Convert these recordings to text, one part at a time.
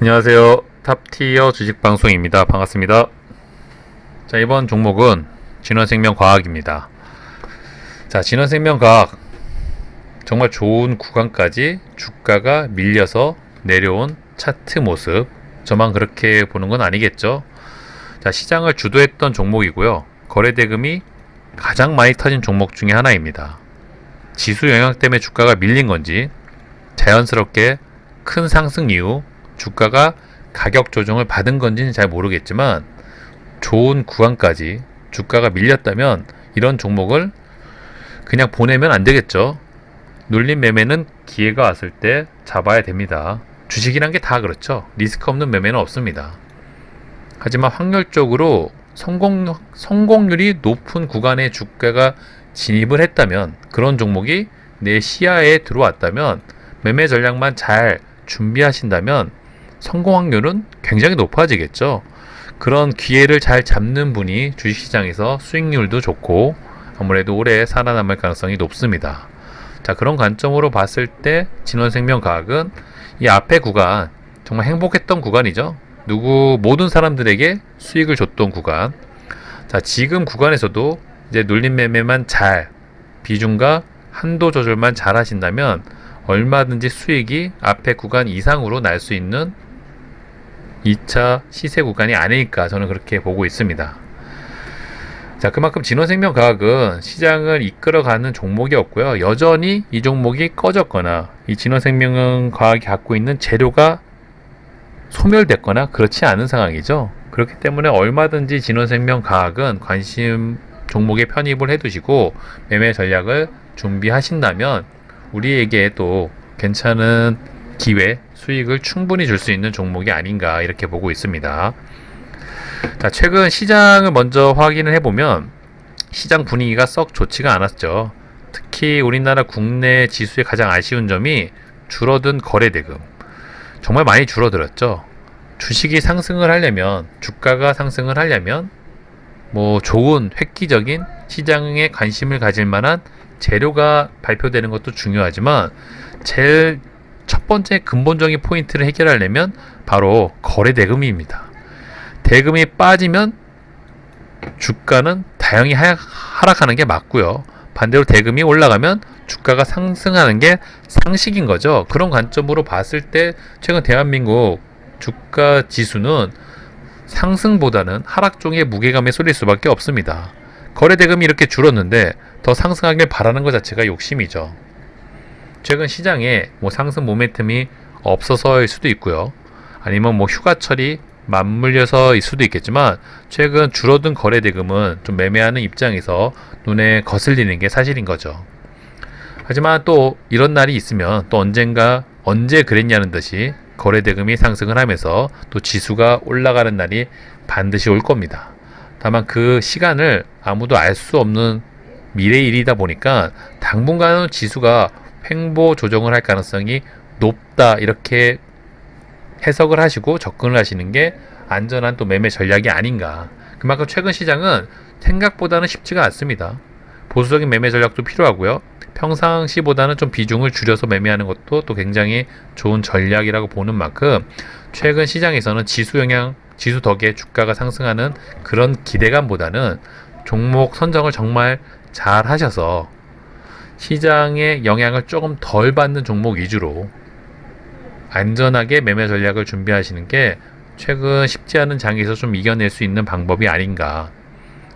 안녕하세요. 탑티어 주식방송입니다. 반갑습니다. 자, 이번 종목은 진원생명과학입니다. 자, 진원생명과학 정말 좋은 구간까지 주가가 밀려서 내려온 차트 모습, 저만 그렇게 보는 건 아니겠죠. 자, 시장을 주도했던 종목이고요. 거래대금이 가장 많이 터진 종목 중에 하나입니다. 지수 영향 때문에 주가가 밀린 건지 자연스럽게 큰 상승 이후 주가가 가격 조정을 받은 건지는 잘 모르겠지만 좋은 구간까지 주가가 밀렸다면 이런 종목을 그냥 보내면 안 되겠죠. 눌린 매매는 기회가 왔을 때 잡아야 됩니다. 주식이란 게 다 그렇죠. 리스크 없는 매매는 없습니다. 하지만 확률적으로 성공률이 높은 구간에 주가가 진입을 했다면, 그런 종목이 내 시야에 들어왔다면, 매매 전략만 잘 준비하신다면 성공 확률은 굉장히 높아지겠죠. 그런 기회를 잘 잡는 분이 주식시장에서 수익률도 좋고 아무래도 오래 살아남을 가능성이 높습니다. 자, 그런 관점으로 봤을 때 진원생명과학은 이 앞에 구간 정말 행복했던 구간이죠. 모든 사람들에게 수익을 줬던 구간. 자, 지금 구간에서도 이제 눌림 매매만 잘, 비중과 한도 조절만 잘 하신다면 얼마든지 수익이 앞에 구간 이상으로 날 수 있는 2차 시세 구간이 아닐까, 저는 그렇게 보고 있습니다. 자, 그만큼 진원생명과학은 시장을 이끌어가는 종목이었고요. 여전히 이 종목이 꺼졌거나 이 진원생명과학이 갖고 있는 재료가 소멸됐거나 그렇지 않은 상황이죠. 그렇기 때문에 얼마든지 진원생명과학은 관심 종목에 편입을 해두시고 매매 전략을 준비하신다면 우리에게 또 괜찮은 기회, 수익을 충분히 줄 수 있는 종목이 아닌가, 이렇게 보고 있습니다. 자, 최근 시장을 먼저 확인을 해보면 시장 분위기가 썩 좋지가 않았죠. 특히 우리나라 국내 지수의 가장 아쉬운 점이 줄어든 거래대금. 정말 많이 줄어들었죠. 주식이 상승을 하려면, 주가가 상승을 하려면 좋은 획기적인 시장에 관심을 가질 만한 재료가 발표되는 것도 중요하지만 제일 첫 번째 근본적인 포인트를 해결하려면 바로 거래대금입니다. 대금이 빠지면 주가는 다행히 하락하는 게 맞고요. 반대로 대금이 올라가면 주가가 상승하는 게 상식인 거죠. 그런 관점으로 봤을 때 최근 대한민국 주가 지수는 상승보다는 하락 쪽의 무게감에 쏠릴 수밖에 없습니다. 거래대금이 이렇게 줄었는데 더 상승하길 바라는 것 자체가 욕심이죠. 최근 시장에 상승 모멘텀이 없어서일 수도 있고요. 아니면 휴가철이 맞물려서일 수도 있겠지만 최근 줄어든 거래대금은 좀 매매하는 입장에서 눈에 거슬리는 게 사실인 거죠. 하지만 또 이런 날이 있으면 또 언제 그랬냐는 듯이 거래대금이 상승을 하면서 또 지수가 올라가는 날이 반드시 올 겁니다. 다만 그 시간을 아무도 알 수 없는 미래의 일이다 보니까 당분간은 지수가 횡보 조정을 할 가능성이 높다, 이렇게 해석을 하시고 접근을 하시는 게 안전한 또 매매 전략이 아닌가. 그만큼 최근 시장은 생각보다는 쉽지가 않습니다. 보수적인 매매 전략도 필요하고요. 평상시보다는 좀 비중을 줄여서 매매하는 것도 또 굉장히 좋은 전략이라고 보는 만큼 최근 시장에서는 지수 덕에 주가가 상승하는 그런 기대감보다는 종목 선정을 정말 잘 하셔서 시장의 영향을 조금 덜 받는 종목 위주로 안전하게 매매 전략을 준비하시는 게 최근 쉽지 않은 장에서 좀 이겨낼 수 있는 방법이 아닌가.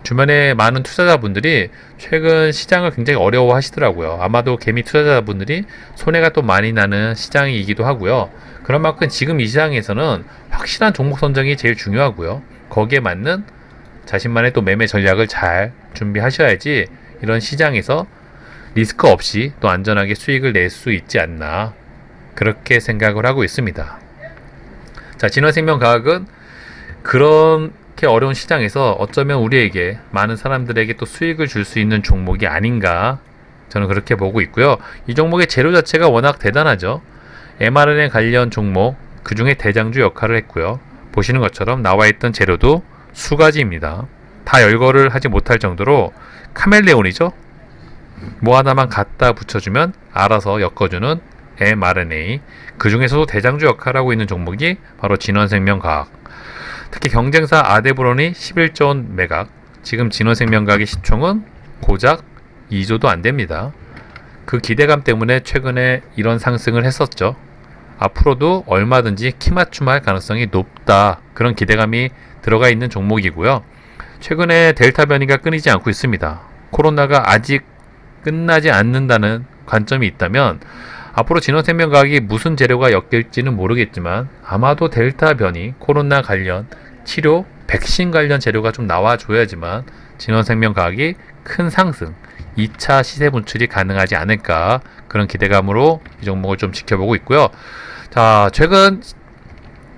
주변에 많은 투자자분들이 최근 시장을 굉장히 어려워 하시더라고요. 아마도 개미 투자자분들이 손해가 또 많이 나는 시장이기도 하고요. 그런 만큼 지금 이 시장에서는 확실한 종목 선정이 제일 중요하고요. 거기에 맞는 자신만의 또 매매 전략을 잘 준비하셔야지 이런 시장에서 리스크 없이 또 안전하게 수익을 낼 수 있지 않나, 그렇게 생각을 하고 있습니다. 자, 진원생명과학은 그렇게 어려운 시장에서 어쩌면 우리에게, 많은 사람들에게 또 수익을 줄 수 있는 종목이 아닌가, 저는 그렇게 보고 있고요. 이 종목의 재료 자체가 워낙 대단하죠. mRNA 관련 종목, 그 중에 대장주 역할을 했고요. 보시는 것처럼 나와 있던 재료도 수가지입니다. 다 열거를 하지 못할 정도로 카멜레온이죠. 하나만 갖다 붙여주면 알아서 엮어주는 mRNA, 그 중에서도 대장주 역할을 하고 있는 종목이 바로 진원생명과학. 특히 경쟁사 아데브론이 11조 원 매각, 지금 진원생명과학의 시총은 고작 2조도 안 됩니다. 그 기대감 때문에 최근에 이런 상승을 했었죠. 앞으로도 얼마든지 키 맞춤할 가능성이 높다. 그런 기대감이 들어가 있는 종목이고요. 최근에 델타 변이가 끊이지 않고 있습니다. 코로나가 아직 끝나지 않는다는 관점이 있다면 앞으로 진원생명과학이 무슨 재료가 엮일지는 모르겠지만 아마도 델타 변이, 코로나 관련 치료, 백신 관련 재료가 좀 나와줘야지만 진원생명과학이 큰 상승, 2차 시세 분출이 가능하지 않을까, 그런 기대감으로 이 종목을 좀 지켜보고 있고요. 자, 최근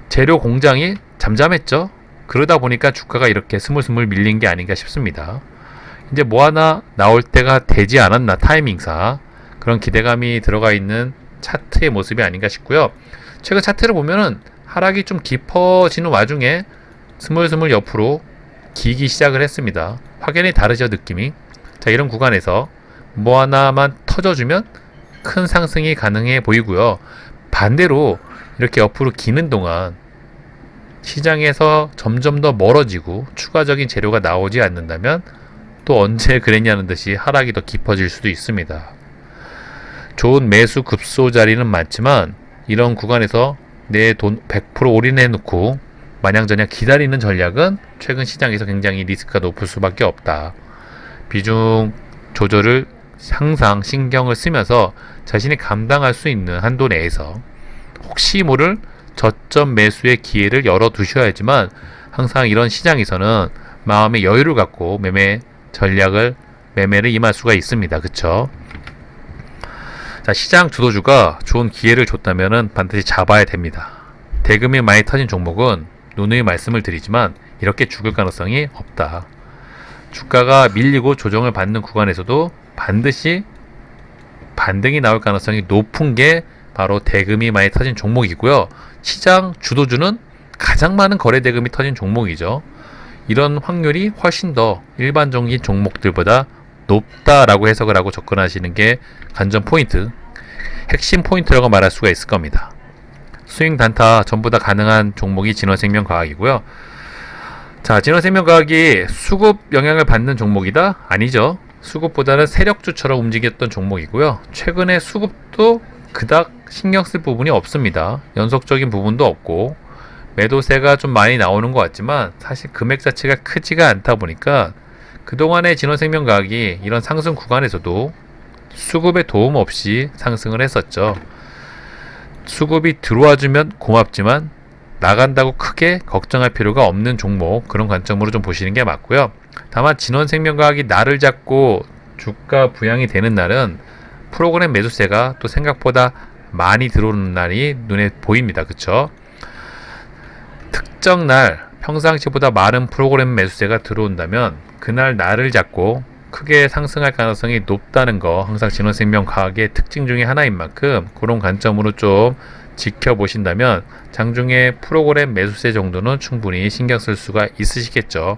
재료 공장이 잠잠했죠. 그러다 보니까 주가가 이렇게 스물스물 밀린 게 아닌가 싶습니다. 이제 뭐 하나 나올 때가 되지 않았나, 타이밍상 그런 기대감이 들어가 있는 차트의 모습이 아닌가 싶고요. 최근 차트를 보면은 하락이 좀 깊어지는 와중에 스물스물 옆으로 기기 시작을 했습니다. 확연히 다르죠, 느낌이. 자, 이런 구간에서 뭐 하나만 터져주면 큰 상승이 가능해 보이고요. 반대로 이렇게 옆으로 기는 동안 시장에서 점점 더 멀어지고 추가적인 재료가 나오지 않는다면 또 언제 그랬냐는 듯이 하락이 더 깊어질 수도 있습니다. 좋은 매수 급소 자리는 많지만 이런 구간에서 내 돈 100% 올인해 놓고 마냥저냥 기다리는 전략은 최근 시장에서 굉장히 리스크가 높을 수밖에 없다. 비중 조절을 항상 신경을 쓰면서 자신이 감당할 수 있는 한도 내에서 혹시 모를 저점 매수의 기회를 열어두셔야지만 항상 이런 시장에서는 마음의 여유를 갖고 매매를 임할 수가 있습니다. 그쵸? 자, 시장 주도주가 좋은 기회를 줬다면 반드시 잡아야 됩니다. 대금이 많이 터진 종목은 누누이 말씀을 드리지만 이렇게 죽을 가능성이 없다. 주가가 밀리고 조정을 받는 구간에서도 반드시 반등이 나올 가능성이 높은 게 바로 대금이 많이 터진 종목이고요. 시장 주도주는 가장 많은 거래 대금이 터진 종목이죠. 이런 확률이 훨씬 더 일반적인 종목들보다 높다라고 해석을 하고 접근하시는 게 관전 포인트, 핵심 포인트라고 말할 수가 있을 겁니다. 스윙 단타 전부 다 가능한 종목이 진원생명과학이고요. 자, 진원생명과학이 수급 영향을 받는 종목이다? 아니죠. 수급보다는 세력주처럼 움직였던 종목이고요. 최근에 수급도 그닥 신경 쓸 부분이 없습니다. 연속적인 부분도 없고 매도세가 좀 많이 나오는 것 같지만 사실 금액 자체가 크지가 않다 보니까 그동안의 진원생명과학이 이런 상승 구간에서도 수급의 도움 없이 상승을 했었죠. 수급이 들어와주면 고맙지만 나간다고 크게 걱정할 필요가 없는 종목, 그런 관점으로 좀 보시는 게 맞고요. 다만 진원생명과학이 날을 잡고 주가 부양이 되는 날은 프로그램 매수세가 또 생각보다 많이 들어오는 날이 눈에 보입니다. 그쵸? 특정 날 평상시보다 많은 프로그램 매수세가 들어온다면 그날 날을 잡고 크게 상승할 가능성이 높다는 거, 항상 진원생명과학의 특징 중에 하나인 만큼 그런 관점으로 좀 지켜보신다면 장중에 프로그램 매수세 정도는 충분히 신경 쓸 수가 있으시겠죠.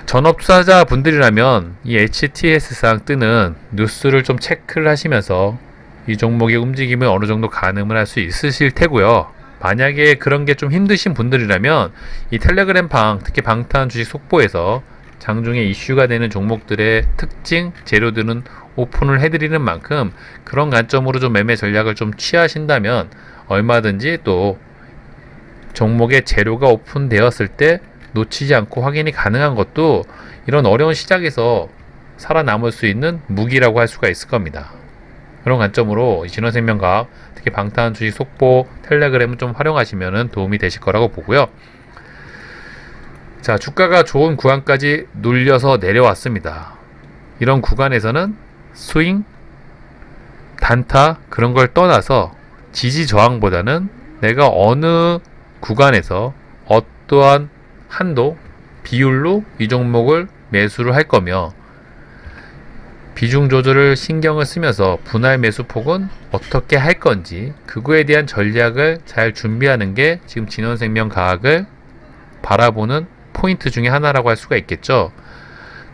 전업 투자자 분들이라면 이 HTS상 뜨는 뉴스를 좀 체크를 하시면서 이 종목의 움직임을 어느 정도 가늠을 할 수 있으실 테고요. 만약에 그런 게 좀 힘드신 분들이라면 이 텔레그램 특히 방탄 주식 속보에서 장중에 이슈가 되는 종목들의 특징, 재료들은 오픈을 해드리는 만큼 그런 관점으로 좀 매매 전략을 좀 취하신다면 얼마든지 또 종목의 재료가 오픈되었을 때 놓치지 않고 확인이 가능한 것도 이런 어려운 시장에서 살아남을 수 있는 무기라고 할 수가 있을 겁니다. 그런 관점으로 진원생명과학, 특히 방탄 주식 속보 텔레그램을 좀 활용하시면 도움이 되실 거라고 보고요. 자, 주가가 좋은 구간까지 눌려서 내려왔습니다. 이런 구간에서는 스윙, 단타 그런 걸 떠나서 지지 저항보다는 내가 어느 구간에서 어떠한 한도, 비율로 이 종목을 매수를 할 거며 비중 조절을 신경을 쓰면서 분할 매수 폭은 어떻게 할 건지 그거에 대한 전략을 잘 준비하는 게 지금 진원생명과학을 바라보는 포인트 중에 하나라고 할 수가 있겠죠.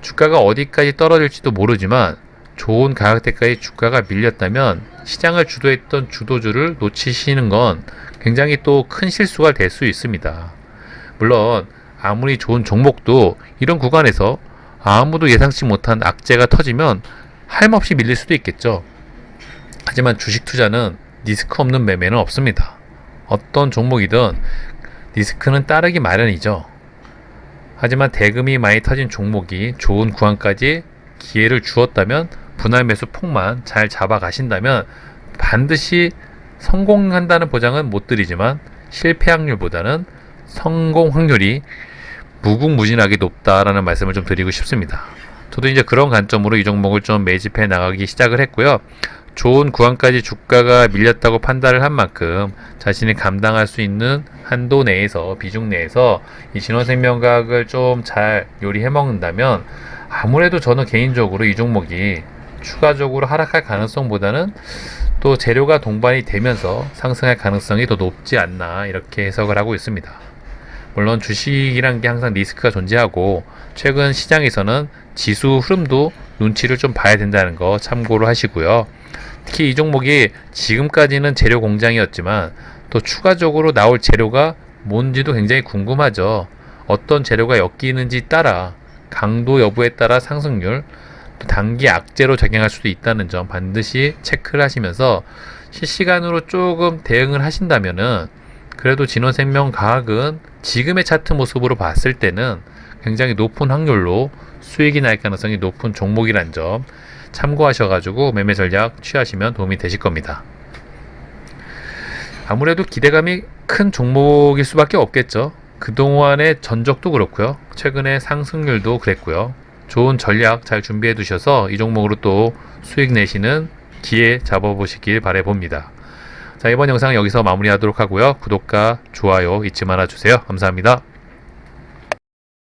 주가가 어디까지 떨어질지도 모르지만 좋은 가격대까지 주가가 밀렸다면 시장을 주도했던 주도주를 놓치시는 건 굉장히 또 큰 실수가 될 수 있습니다. 물론 아무리 좋은 종목도 이런 구간에서 아무도 예상치 못한 악재가 터지면 할멈없이 밀릴 수도 있겠죠. 하지만 주식 투자는 리스크 없는 매매는 없습니다. 어떤 종목이든 리스크는 따르기 마련이죠. 하지만 대금이 많이 터진 종목이 좋은 구간까지 기회를 주었다면, 분할 매수 폭만 잘 잡아가신다면 반드시 성공한다는 보장은 못 드리지만 실패 확률보다는 성공 확률이 무궁무진하게 높다라는 말씀을 좀 드리고 싶습니다. 저도 이제 그런 관점으로 이 종목을 좀 매집해 나가기 시작을 했고요. 좋은 구간까지 주가가 밀렸다고 판단을 한 만큼 자신이 감당할 수 있는 한도 내에서, 비중 내에서 이 진원생명과학을 좀 잘 요리해 먹는다면, 아무래도 저는 개인적으로 이 종목이 추가적으로 하락할 가능성보다는 또 재료가 동반이 되면서 상승할 가능성이 더 높지 않나, 이렇게 해석을 하고 있습니다. 물론 주식이란 게 항상 리스크가 존재하고, 최근 시장에서는 지수 흐름도 눈치를 좀 봐야 된다는 거 참고로 하시고요. 특히 이 종목이 지금까지는 재료 공장이었지만 또 추가적으로 나올 재료가 뭔지도 굉장히 궁금하죠. 어떤 재료가 엮이는지 따라, 강도 여부에 따라 상승률, 또 단기 악재로 작용할 수도 있다는 점 반드시 체크를 하시면서 실시간으로 조금 대응을 하신다면은, 그래도 진원생명과학은 지금의 차트 모습으로 봤을 때는 굉장히 높은 확률로 수익이 날 가능성이 높은 종목이란 점 참고하셔가지고 매매 전략 취하시면 도움이 되실 겁니다. 아무래도 기대감이 큰 종목일 수밖에 없겠죠. 그동안의 전적도 그렇고요. 최근의 상승률도 그랬고요. 좋은 전략 잘 준비해 두셔서 이 종목으로 또 수익 내시는 기회 잡아보시길 바라봅니다. 자, 이번 영상 여기서 마무리하도록 하고요. 구독과 좋아요 잊지 말아주세요. 감사합니다.